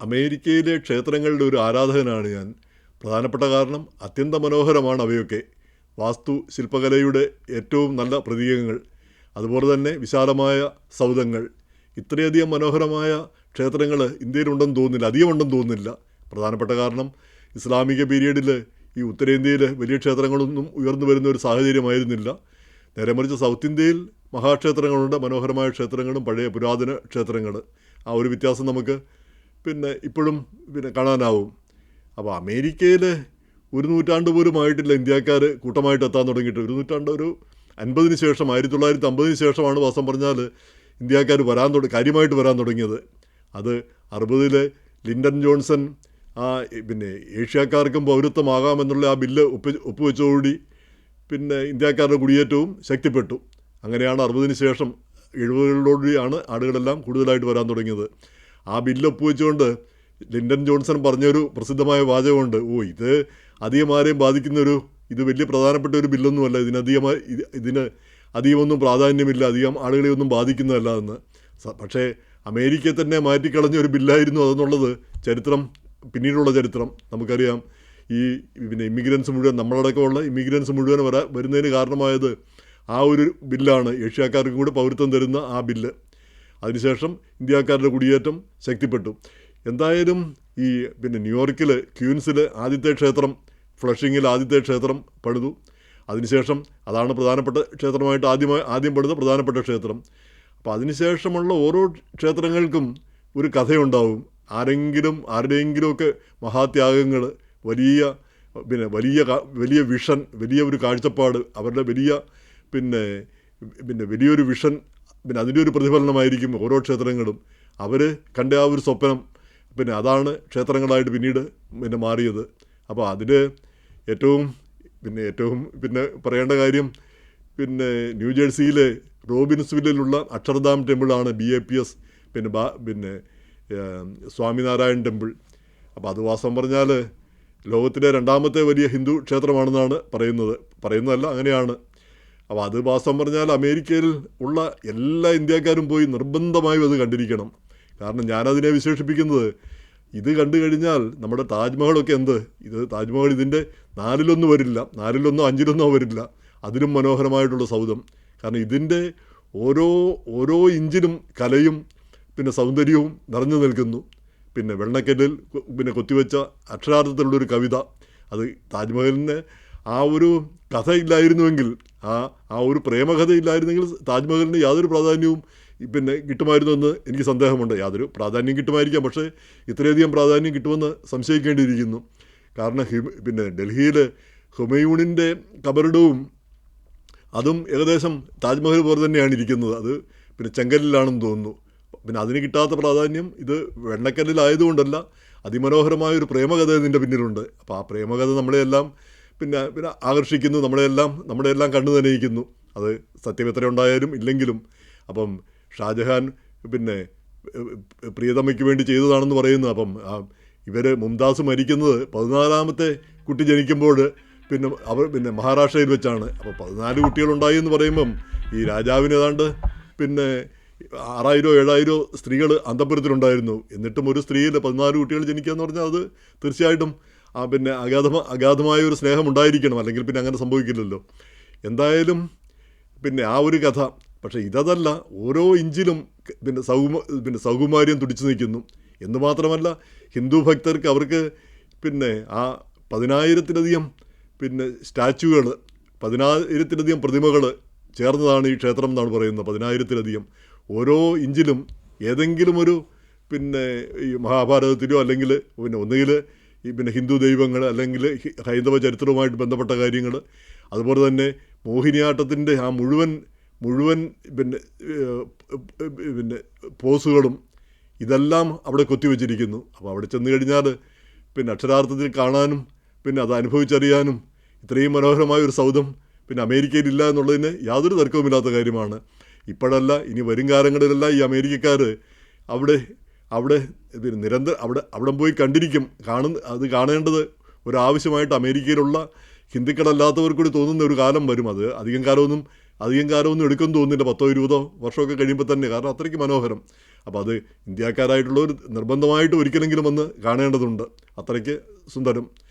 അമേരിക്കയിലെ ക്ഷേത്രങ്ങളുടെ ഒരു ആരാധകനാണ് ഞാൻ. പ്രധാനപ്പെട്ട കാരണം അത്യന്തം മനോഹരമാണ് അവയൊക്കെ. വാസ്തു ശില്പകലയുടെ ഏറ്റവും നല്ല പ്രതീകങ്ങൾ, അതുപോലെ തന്നെ വിശാലമായ സൗധങ്ങൾ. ഇത്രയധികം മനോഹരമായ ക്ഷേത്രങ്ങൾ ഇന്ത്യയിലുണ്ടെന്ന് തോന്നുന്നില്ല, അധികമുണ്ടെന്ന് തോന്നുന്നില്ല. പ്രധാനപ്പെട്ട കാരണം ഇസ്ലാമിക പീരീഡിൽ ഈ ഉത്തരേന്ത്യയിൽ വലിയ ക്ഷേത്രങ്ങളൊന്നും ഉയർന്നു വരുന്ന ഒരു സാഹചര്യമായിരുന്നില്ല. നേരെ മറിച്ച് സൗത്ത് ഇന്ത്യയിൽ മഹാക്ഷേത്രങ്ങളുണ്ട്, മനോഹരമായ ക്ഷേത്രങ്ങളും പഴയ പുരാതന ക്ഷേത്രങ്ങൾ. ആ ഒരു വ്യത്യാസം നമുക്ക് ഇപ്പോഴും കാണാനാവും. അപ്പോൾ അമേരിക്കയിൽ ഒരു നൂറ്റാണ്ട് പോലും ആയിട്ടില്ല ഇന്ത്യക്കാർ കൂട്ടമായിട്ട് എത്താൻ തുടങ്ങിയിട്ട്. ഒരു നൂറ്റാണ്ട്, ഒരു 50-ന് ശേഷം, 1950-ന് ശേഷമാണ് വാസം പറഞ്ഞാൽ ഇന്ത്യക്കാർ കാര്യമായിട്ട് വരാൻ തുടങ്ങിയത്. അത് 60-ൽ ലിൻഡൻ ജോൺസൺ ഏഷ്യക്കാർക്കും പൗരത്വമാകാമെന്നുള്ള ആ ബില്ല് ഒപ്പുവെച്ചതോടുകൂടി ഇന്ത്യക്കാരുടെ കുടിയേറ്റവും ശക്തിപ്പെട്ടു. അങ്ങനെയാണ് 60-ന് ശേഷം 70-കളിലോടുകൂടിയാണ് ആളുകളെല്ലാം കൂടുതലായിട്ട് വരാൻ തുടങ്ങിയത്. ആ ബില്ല് ഒപ്പുവെച്ചുകൊണ്ട് ലിൻഡൻ ജോൺസൺ പറഞ്ഞൊരു പ്രസിദ്ധമായ വാചകമുണ്ട്, ഇത് അധികം ആരെയും ഇത് വലിയ പ്രധാനപ്പെട്ട ഒരു ബില്ലൊന്നുമല്ല, ഇതിന് അധികമൊന്നും പ്രാധാന്യമില്ല, അധികം ആളുകളെയൊന്നും ബാധിക്കുന്നതല്ല എന്ന്. പക്ഷേ അമേരിക്കയെ തന്നെ മാറ്റിക്കളഞ്ഞൊരു ബില്ലായിരുന്നു അതെന്നുള്ളത് പിന്നീടുള്ള ചരിത്രം നമുക്കറിയാം. ഈ ഇമിഗ്രൻസ് മുഴുവൻ, നമ്മളടക്കമുള്ള ഇമിഗ്രൻസ് മുഴുവൻ വരുന്നതിന് കാരണമായത് ആ ഒരു ബില്ലാണ്, ഏഷ്യക്കാർക്കും കൂടെ പൗരത്വം തരുന്ന ആ ബില്ല്. അതിനുശേഷം ഇന്ത്യക്കാരുടെ കുടിയേറ്റം ശക്തിപ്പെട്ടു. എന്തായാലും ഈ ന്യൂയോർക്കിൽ ക്യൂൻസിൽ ആദ്യത്തെ ക്ഷേത്രം, ഫ്ലഷിങ്ങിൽ ആദ്യത്തെ ക്ഷേത്രം പണിതു. അതിനുശേഷം അതാണ് പ്രധാനപ്പെട്ട ക്ഷേത്രമായിട്ട് ആദ്യം പണിത പ്രധാനപ്പെട്ട ക്ഷേത്രം. അപ്പോൾ അതിനുശേഷമുള്ള ഓരോ ക്ഷേത്രങ്ങൾക്കും ഒരു കഥയുണ്ടാവും. ആരുടെയെങ്കിലുമൊക്കെ മഹാത്യാഗങ്ങൾ, വലിയ വിഷൻ, വലിയ ഒരു കാഴ്ചപ്പാട്, അവരുടെ വലിയൊരു വിഷൻ, അതിൻ്റെ ഒരു പ്രതിഫലനമായിരിക്കും ഓരോ ക്ഷേത്രങ്ങളും. അവർ കണ്ട ആ ഒരു സ്വപ്നം അതാണ് ക്ഷേത്രങ്ങളായിട്ട് പിന്നീട് മാറിയത്. അപ്പോൾ അതിൽ ഏറ്റവും പറയേണ്ട കാര്യം ന്യൂജേഴ്സിയിലെ റോബിൻസ്വില്ലിലുള്ള അക്ഷർധാം ടെമ്പിളാണ് BAPS, സ്വാമിനാരായൺ ടെമ്പിൾ. അപ്പോൾ അത് വാസ്തവം പറഞ്ഞാൽ ലോകത്തിലെ 2ാമത്തെ വലിയ ഹിന്ദു ക്ഷേത്രമാണെന്നാണ് പറയുന്നതല്ല, അങ്ങനെയാണ്. അപ്പോൾ അത് വാസ്തവം പറഞ്ഞാൽ അമേരിക്കയിൽ ഉള്ള എല്ലാ ഇന്ത്യക്കാരും പോയി നിർബന്ധമായും അത് കണ്ടിരിക്കണം. കാരണം ഞാനതിനെ വിശേഷിപ്പിക്കുന്നത്, ഇത് കണ്ടു കഴിഞ്ഞാൽ നമ്മുടെ താജ്മഹലൊക്കെ ഇത് താജ്മഹൽ ഇതിൻ്റെ 4-1 വരില്ല, 4-1, 5-1 വരില്ല. അതിലും മനോഹരമായിട്ടുള്ള സൗധം. കാരണം ഇതിൻ്റെ ഓരോ ഇഞ്ചിലും കലയും സൗന്ദര്യവും നിറഞ്ഞു നിൽക്കുന്നു. വെണ്ണക്കല്ലിൽ കൊത്തിവെച്ച അക്ഷരാർത്ഥത്തിലുള്ളൊരു കവിത. അത് താജ്മഹലിന് ആ ഒരു കഥയില്ലായിരുന്നുവെങ്കിൽ, ആ ഒരു പ്രേമകഥയില്ലായിരുന്നെങ്കിൽ താജ്മഹലിന് യാതൊരു പ്രാധാന്യവും കിട്ടുമായിരുന്നെന്ന് എനിക്ക് സന്ദേഹമുണ്ട്. യാതൊരു പ്രാധാന്യം കിട്ടുമായിരിക്കാം, പക്ഷേ ഇത്രയധികം പ്രാധാന്യം കിട്ടുമെന്ന് സംശയിക്കേണ്ടിയിരിക്കുന്നു. കാരണം ഡൽഹിയിൽ ഹുമയൂണിൻ്റെ കബറിടവും അതും ഏകദേശം താജ്മഹൽ പോലെ തന്നെയാണ് ഇരിക്കുന്നത്. അത് ചെങ്കല്ലിലാണെന്ന് തോന്നുന്നു. അതിന് കിട്ടാത്ത പ്രാധാന്യം ഇത് വെണ്ണക്കല്ലിലായതുകൊണ്ടല്ല, അതിമനോഹരമായൊരു പ്രേമകഥ ഇതിൻ്റെ പിന്നിലുണ്ട്. അപ്പോൾ ആ പ്രേമകഥ നമ്മളെയെല്ലാം ആകർഷിക്കുന്നു, നമ്മളെയെല്ലാം കണ്ടു നനയിക്കുന്നു. അത് സത്യം എത്ര ഉണ്ടായാലും ഇല്ലെങ്കിലും. അപ്പം ഷാജഹാൻ പ്രിയതമയ്ക്ക് വേണ്ടി ചെയ്തതാണെന്ന് പറയുന്നു. അപ്പം മുംതാസ് മരിക്കുന്നത് 14ാമത്തെ കുട്ടി ജനിക്കുമ്പോൾ അവർ മഹാരാഷ്ട്രയിൽ വെച്ചാണ്. അപ്പോൾ 14 കുട്ടികളുണ്ടായി എന്ന് പറയുമ്പം ഈ രാജാവിന് ഏതാണ്ട് 6000-7000 സ്ത്രീകൾ അന്തഃപുരത്തിലുണ്ടായിരുന്നു. എന്നിട്ടും ഒരു സ്ത്രീയിൽ 14 കുട്ടികൾ ജനിക്കുക എന്ന് പറഞ്ഞാൽ അത് തീർച്ചയായിട്ടും അഗാധമായ ഒരു സ്നേഹം ഉണ്ടായിരിക്കണം, അല്ലെങ്കിൽ അങ്ങനെ സംഭവിക്കില്ലല്ലോ. എന്തായാലും ആ ഒരു കഥ. പക്ഷേ ഇതല്ല, ഓരോ ഇഞ്ചിലും സൗകുമാര്യം തുടിച്ചു നിൽക്കുന്നു. എന്ന് മാത്രമല്ല, ഹിന്ദു ഭക്തർക്ക് അവർക്ക് ആ 10,000-ലധികം സ്റ്റാച്യുകൾ, 10,000-ലധികം പ്രതിമകൾ ചേർന്നതാണ് ഈ ക്ഷേത്രം എന്നാണ് പറയുന്നത്. 10,000-ലധികം. ഓരോ ഇഞ്ചിലും ഏതെങ്കിലും ഒരു ഈ മഹാഭാരതത്തിലോ അല്ലെങ്കിൽ ഒന്നുകിൽ ഈ ഹിന്ദു ദൈവങ്ങൾ, അല്ലെങ്കിൽ ഹൈന്ദവ ചരിത്രവുമായിട്ട് ബന്ധപ്പെട്ട കാര്യങ്ങൾ, അതുപോലെ തന്നെ മോഹിനിയാട്ടത്തിൻ്റെ ആ മുഴുവൻ പോസുകളും ഇതെല്ലാം അവിടെ കൊത്തിവെച്ചിരിക്കുന്നു. അപ്പോൾ അവിടെ ചെന്ന് കഴിഞ്ഞാൽ അക്ഷരാർത്ഥത്തിൽ കാണാനും അത് അനുഭവിച്ചറിയാനും ഇത്രയും മനോഹരമായൊരു സൗധം അമേരിക്കയിലില്ല എന്നുള്ളതിന് യാതൊരു തർക്കവുമില്ലാത്ത കാര്യമാണ്. ഇപ്പോഴല്ല, ഇനി വരും കാലങ്ങളിലെല്ലാം ഈ അമേരിക്കക്കാർ അവിടെ നിരന്തരം അവിടെ പോയി കണ്ടിരിക്കും. അത് കാണേണ്ടത് ഒരാവശ്യമായിട്ട് അമേരിക്കയിലുള്ള ഹിന്ദുക്കളല്ലാത്തവർക്ക് കൂടി തോന്നുന്ന ഒരു കാലം വരും. അത് അധികം കാലമൊന്നും എടുക്കുമെന്ന് തോന്നുന്നില്ല, 10-20 വർഷമൊക്കെ കഴിയുമ്പോൾ തന്നെ. കാരണം അത്രയ്ക്ക് മനോഹരം. അപ്പോൾ അത് ഇന്ത്യക്കാരായിട്ടുള്ളവർ നിർബന്ധമായിട്ട് ഒരിക്കലെങ്കിലും വന്ന് കാണേണ്ടതുണ്ട്, അത്രയ്ക്ക് സുന്ദരം.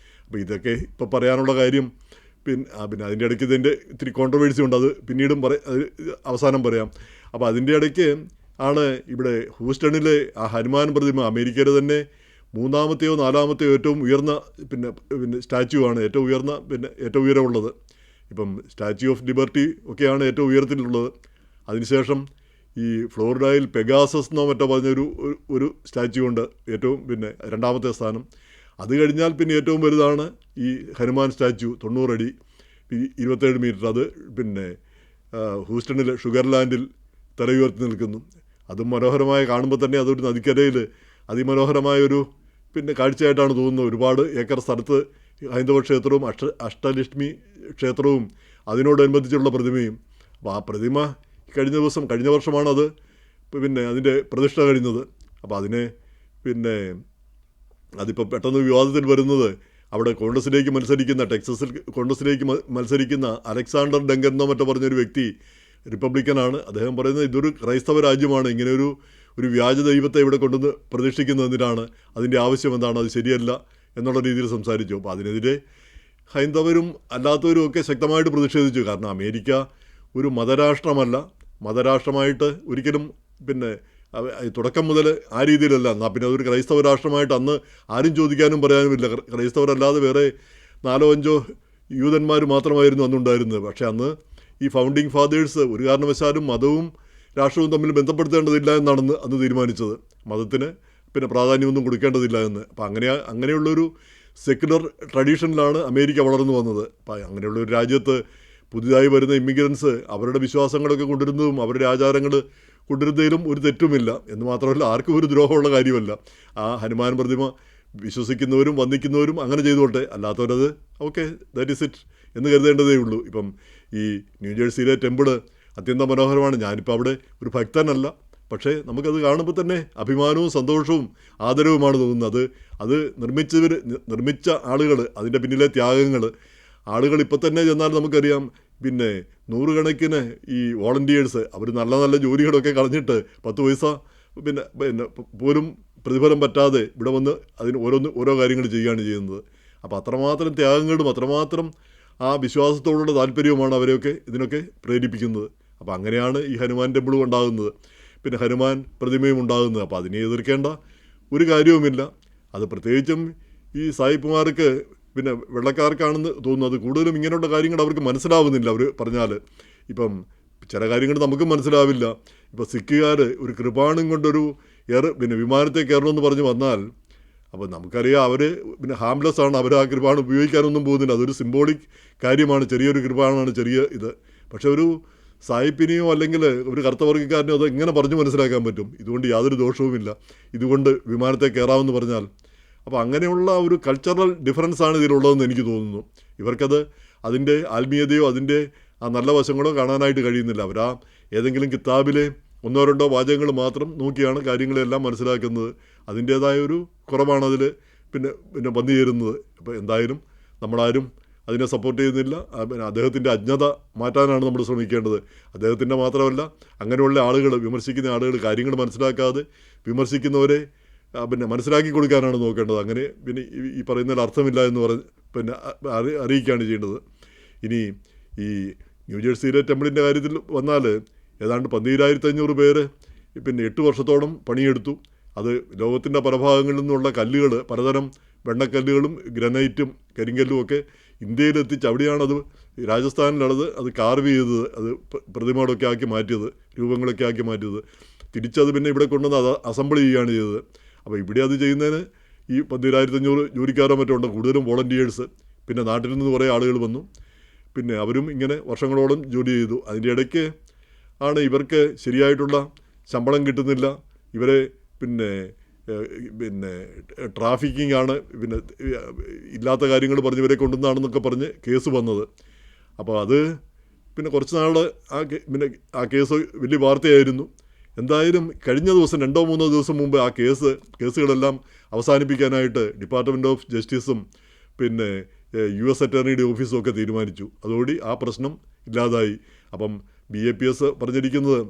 അപ്പോൾ ഇതൊക്കെ ഇപ്പോൾ പറയാനുള്ള കാര്യം പിന്നെ അതിൻ്റെ ഇടയ്ക്ക് ഇതിൻ്റെ ഇത്തിരി കോൺട്രവേഴ്സി ഉണ്ട്, അത് പിന്നീടും അവസാനം പറയാം. അപ്പോൾ അതിൻ്റെ ഇടയ്ക്ക് ആണ് ഇവിടെ ഹൂസ്റ്റണിലെ ആ ഹനുമാൻ പ്രതിമ അമേരിക്കയിലെ തന്നെ 3-ാമത്തെയോ 4-ാമത്തെയോ ഏറ്റവും ഉയർന്ന പിന്നെ സ്റ്റാച്യു ആണ്, ഏറ്റവും ഉയരമുള്ളത്. ഇപ്പം സ്റ്റാച്യു ഓഫ് ലിബർട്ടി ഒക്കെയാണ് ഏറ്റവും ഉയരത്തിലുള്ളത്. അതിനുശേഷം ഈ ഫ്ലോറിഡയിൽ പെഗാസസ് എന്നോ മറ്റോ പറഞ്ഞൊരു ഒരു സ്റ്റാച്യു ഉണ്ട്, ഏറ്റവും 2-ാമത്തെ സ്ഥാനം. അത് കഴിഞ്ഞാൽ പിന്നെ ഏറ്റവും വലുതാണ് ഈ ഹനുമാൻ സ്റ്റാച്യു, 90 അടി 27 മീറ്റർ. അത് ഹൂസ്റ്റണിൽ ഷുഗർലാൻഡിൽ തലയുയർത്തി നിൽക്കുന്നു. അതും മനോഹരമായി കാണുമ്പോൾ തന്നെ അതൊരു നദിക്കരയിൽ അതിമനോഹരമായൊരു കാഴ്ചയായിട്ടാണ് തോന്നുന്നത്. ഒരുപാട് ഏക്കർ സ്ഥലത്ത് ഹൈന്ദവ ക്ഷേത്രവും അഷ്ടലക്ഷ്മി ക്ഷേത്രവും അതിനോടനുബന്ധിച്ചുള്ള പ്രതിമയും. അപ്പോൾ ആ പ്രതിമ കഴിഞ്ഞ വർഷമാണ് അത് അതിൻ്റെ പ്രതിഷ്ഠ കഴിഞ്ഞത്. അപ്പോൾ അതിനെ അതിപ്പോൾ പെട്ടെന്ന് വിവാദത്തിൽ വരുന്നത് അവിടെ ടെക്സസിൽ കോൺഗ്രസിലേക്ക് മത്സരിക്കുന്ന അലക്സാണ്ടർ ഡങ്കൻ എന്നോ മറ്റോ പറഞ്ഞൊരു വ്യക്തി റിപ്പബ്ലിക്കനാണ്. അദ്ദേഹം പറയുന്നത് ഇതൊരു ക്രൈസ്തവ രാജ്യമാണ്, ഇങ്ങനെ ഒരു വ്യാജ ദൈവത്തെ ഇവിടെ കൊണ്ടുവന്ന് പ്രതിഷ്ഠിക്കുന്നതിനാണ്, അതിൻ്റെ ആവശ്യം എന്താണ്, അത് ശരിയല്ല എന്നുള്ള രീതിയിൽ സംസാരിച്ചു. അപ്പോൾ അതിനെതിരെ ഹൈന്ദവരും അല്ലാത്തവരും ഒക്കെ ശക്തമായിട്ട് പ്രതിഷേധിച്ചു. കാരണം അമേരിക്ക ഒരു മതരാഷ്ട്രമല്ല, മതരാഷ്ട്രമായിട്ട് ഒരിക്കലും തുടക്കം മുതൽ ആ രീതിയിലല്ല. എന്നാൽ പിന്നെ അതൊരു ക്രൈസ്തവ രാഷ്ട്രമായിട്ട് അന്ന് ആരും ചോദിക്കാനും പറയാനുമില്ല. ക്രൈസ്തവരല്ലാതെ വേറെ 4-5 യൂതന്മാർ മാത്രമായിരുന്നു അന്നുണ്ടായിരുന്നത്. പക്ഷേ അന്ന് ഈ ഫൗണ്ടിങ് ഫാദേഴ്സ് ഒരു കാരണവശാലും മതവും രാഷ്ട്രവും തമ്മിൽ ബന്ധപ്പെടുത്തേണ്ടതില്ല എന്നാണ് അന്ന് തീരുമാനിച്ചത്. മതത്തിന് പ്രാധാന്യമൊന്നും കൊടുക്കേണ്ടതില്ല എന്ന്. അപ്പോൾ അങ്ങനെയുള്ളൊരു സെക്യുലർ ട്രഡീഷനിലാണ് അമേരിക്ക വളർന്നു വന്നത്. അപ്പോൾ അങ്ങനെയുള്ളൊരു രാജ്യത്ത് പുതിയതായി വരുന്ന ഇമ്മിഗ്രൻസ് അവരുടെ വിശ്വാസങ്ങളൊക്കെ കൊണ്ടുവരുന്നതും അവരുടെ ആചാരങ്ങൾ കൊണ്ടുവരുന്നതിലും ഒരു തെറ്റുമില്ല. എന്ന് മാത്രമല്ല ആർക്കും ഒരു ദ്രോഹമുള്ള കാര്യമല്ല. ആ ഹനുമാൻ പ്രതിമ വിശ്വസിക്കുന്നവരും വന്ദിക്കുന്നവരും അങ്ങനെ ചെയ്തോട്ടെ, അല്ലാത്തവരത് ഓക്കെ ദാറ്റ് ഈസ് ഇറ്റ് എന്ന് കരുതേണ്ടതേ ഉള്ളൂ. ഇപ്പം ഈ ന്യൂജേഴ്സിയിലെ ടെമ്പിള് അത്യന്തം മനോഹരമാണ്. ഞാനിപ്പോൾ അവിടെ ഒരു ഭക്തനല്ല, പക്ഷേ നമുക്കത് കാണുമ്പോൾ തന്നെ അഭിമാനവും സന്തോഷവും ആദരവുമാണ് തോന്നുന്നത്. അത് നിർമ്മിച്ച ആളുകൾ, അതിൻ്റെ പിന്നിലെ ത്യാഗങ്ങൾ, ആളുകൾ ഇപ്പം തന്നെ ചെന്നാൽ നമുക്കറിയാം. 100 ഈ വോളണ്ടിയേഴ്സ് അവർ നല്ല നല്ല ജോലികളൊക്കെ കളഞ്ഞിട്ട് 10 പൈസ പോലും പ്രതിഫലം പറ്റാതെ ഇവിടെ വന്ന് അതിന് ഓരോ കാര്യങ്ങൾ ചെയ്യുകയാണ് ചെയ്യുന്നത്. അപ്പോൾ അത്രമാത്രം ത്യാഗങ്ങളും അത്രമാത്രം ആ വിശ്വാസത്തോടുള്ള താല്പര്യവുമാണ് അവരെയൊക്കെ ഇതിനൊക്കെ പ്രേരിപ്പിക്കുന്നത്. അപ്പോൾ അങ്ങനെയാണ് ഈ ഹനുമാൻ ടെമ്പിളും ഉണ്ടാകുന്നത്, ഹനുമാൻ പ്രതിമയും ഉണ്ടാകുന്നത്. അപ്പോൾ അതിനെ എതിർക്കേണ്ട ഒരു കാര്യവുമില്ല. അത് പ്രത്യേകിച്ചും ഈ സായിപ്പുമാർക്ക് വെള്ളക്കാർക്കാണെന്ന് തോന്നുന്നു. അത് കൂടുതലും ഇങ്ങനെയുള്ള കാര്യങ്ങൾ അവർക്ക് മനസ്സിലാവുന്നില്ല. അവർ പറഞ്ഞാൽ ഇപ്പം ചില കാര്യങ്ങൾ നമുക്കും മനസ്സിലാവില്ല. ഇപ്പോൾ സിഖുകാർ ഒരു കൃപാണും കൊണ്ടൊരു വിമാനത്തെ കയറണമെന്ന് പറഞ്ഞ് വന്നാൽ, അപ്പോൾ നമുക്കറിയാം അവർ ഹാംലെസ് ആണ്, അവർ ആ കൃപാണ് ഉപയോഗിക്കാനൊന്നും പോകുന്നില്ല. അതൊരു സിംബോളിക് കാര്യമാണ്, ചെറിയൊരു കൃപാണാണ്, ചെറിയ ഇത്. പക്ഷെ ഒരു സായിപ്പിനെയോ അല്ലെങ്കിൽ ഒരു കറുത്തവർഗ്ഗക്കാരനെയോ അത് എങ്ങനെ പറഞ്ഞു മനസ്സിലാക്കാൻ പറ്റും? ഇതുകൊണ്ട് യാതൊരു ദോഷവുമില്ല, ഇതുകൊണ്ട് വിമാനത്തെ കയറാമെന്ന് പറഞ്ഞാൽ. അപ്പോൾ അങ്ങനെയുള്ള ഒരു കൾച്ചറൽ ഡിഫറൻസാണ് ഇതിലുള്ളതെന്ന് എനിക്ക് തോന്നുന്നു. ഇവർക്കത് അതിൻ്റെ ആത്മീയതയോ അതിൻ്റെ ആ നല്ല വശങ്ങളോ കാണാനായിട്ട് കഴിയുന്നില്ല. അവരാ ഏതെങ്കിലും കിതാബിലെ 1-2 വാചകങ്ങൾ മാത്രം നോക്കിയാണ് കാര്യങ്ങളെല്ലാം മനസ്സിലാക്കുന്നത്. അതിൻ്റേതായ ഒരു കുറവാണ് അതിൽ വന്നു ചേരുന്നത്. അപ്പോൾ എന്തായാലും നമ്മളാരും അതിനെ സപ്പോർട്ട് ചെയ്യുന്നില്ല. അദ്ദേഹത്തിൻ്റെ അജ്ഞത മാറ്റാനാണ് നമ്മൾ ശ്രമിക്കേണ്ടത്. അദ്ദേഹത്തിൻ്റെ മാത്രമല്ല, അങ്ങനെയുള്ള ആളുകൾ, വിമർശിക്കുന്ന ആളുകൾ കാര്യങ്ങൾ മനസ്സിലാക്കാതെ വിമർശിക്കുന്നവരെ മനസ്സിലാക്കി കൊടുക്കാനാണ് നോക്കേണ്ടത്. അങ്ങനെ ഈ പറയുന്നതിൽ അർത്ഥമില്ല എന്ന് അറിയിക്കുകയാണ് ചെയ്യേണ്ടത്. ഇനി ഈ ന്യൂജേഴ്സിയിലെ ടെമ്പിളിൻ്റെ കാര്യത്തിൽ വന്നാൽ ഏതാണ്ട് 12,500 പേര് 8 വർഷത്തോളം പണിയെടുത്തു. അത് ലോകത്തിൻ്റെ പല ഭാഗങ്ങളിൽ നിന്നുള്ള കല്ലുകൾ, പലതരം വെണ്ണക്കല്ലുകളും ഗ്രനൈറ്റും കരിങ്കല്ലും ഒക്കെ ഇന്ത്യയിലെത്തിച്ച് അവിടെയാണത് രാജസ്ഥാനിലുള്ളത് അത് കാർവ് ചെയ്തത്, അത് പ്രതിമകളൊക്കെ ആക്കി മാറ്റിയത്, രൂപങ്ങളൊക്കെ ആക്കി മാറ്റിയത്. തിരിച്ചത് ഇവിടെ കൊണ്ടുവന്ന് അത് അസംബിൾ ചെയ്യുകയാണ് ചെയ്തത്. അപ്പോൾ ഇവിടെ അത് ചെയ്യുന്നതിന് ഈ 12,500 ജോലിക്കാരോ മറ്റോ ഉണ്ട്, കൂടുതലും വോളണ്ടിയേഴ്സ്. നാട്ടിൽ നിന്ന് കുറേ ആളുകൾ വന്നു. അവരും ഇങ്ങനെ വർഷങ്ങളോളം ജോലി ചെയ്തു. അതിൻ്റെ ഇടയ്ക്ക് ആണ് ഇവർക്ക് ശരിയായിട്ടുള്ള ശമ്പളം കിട്ടുന്നില്ല, ഇവരെ ട്രാഫിക്കിംഗ് ആണ്, ഇല്ലാത്ത കാര്യങ്ങൾ പറഞ്ഞ് ഇവരെ കൊണ്ടുവന്നാണെന്നൊക്കെ പറഞ്ഞ് കേസ് വന്നത്. അപ്പോൾ അത് കുറച്ച് നാൾ ആ കേസ് വലിയ വാർത്തയായിരുന്നു. എന്തായാലും കഴിഞ്ഞ ദിവസം 2-3 ദിവസം മുമ്പ് ആ കേസുകളെല്ലാം അവസാനിപ്പിക്കാനായിട്ട് ഡിപ്പാർട്ട്മെൻറ്റ് ഓഫ് ജസ്റ്റിസും US അറ്റോർണിയുടെ ഓഫീസും ഒക്കെ തീരുമാനിച്ചു. അതോടെ ആ പ്രശ്നം ഇല്ലാതായി. അപ്പം BAPS പറഞ്ഞിരിക്കുന്നത്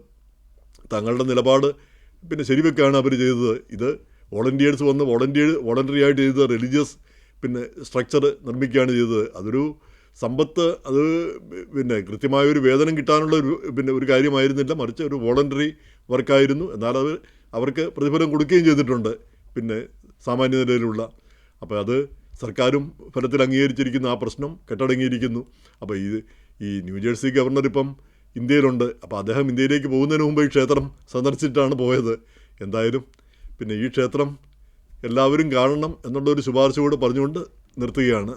തങ്ങളുടെ നിലപാട് പിന്നെ ശരിവെക്കാണ് അവർ ചെയ്തത്. ഇത് വോളണ്ടിയേഴ്സ് വന്ന് വോളണ്ടറി ആയിട്ട് ചെയ്ത റിലീജിയസ് പിന്നെ സ്ട്രക്ചർ നിർമ്മിക്കുകയാണ് ചെയ്തത്. അതൊരു സമ്പത്ത്, അത് പിന്നെ കൃത്യമായൊരു വേതനം കിട്ടാനുള്ള ഒരു കാര്യമായിരുന്നില്ല, മറിച്ച് ഒരു വോളണ്ടറി വർക്കായിരുന്നു. എന്നാൽ അത് അവർക്ക് പ്രതിഫലം കൊടുക്കുകയും ചെയ്തിട്ടുണ്ട്, പിന്നെ സാമാന്യ നിലയിലുള്ള. അപ്പോൾ അത് സർക്കാരും ഫലത്തിൽ അംഗീകരിച്ചിരിക്കുന്ന ആ പ്രശ്നം കെട്ടടങ്ങിയിരിക്കുന്നു. അപ്പോൾ ഈ ന്യൂജേഴ്സി ഗവർണർ ഇപ്പം ഇന്ത്യയിലുണ്ട്. അപ്പോൾ അദ്ദേഹം ഇന്ത്യയിലേക്ക് പോകുന്നതിന് മുമ്പ് ഈ ക്ഷേത്രം സന്ദർശിച്ചിട്ടാണ് പോയത്. എന്തായാലും പിന്നെ ഈ ക്ഷേത്രം എല്ലാവരും കാണണം എന്നുള്ളൊരു ശുപാർശ കൂടെ പറഞ്ഞുകൊണ്ട് നിർത്തുകയാണ്.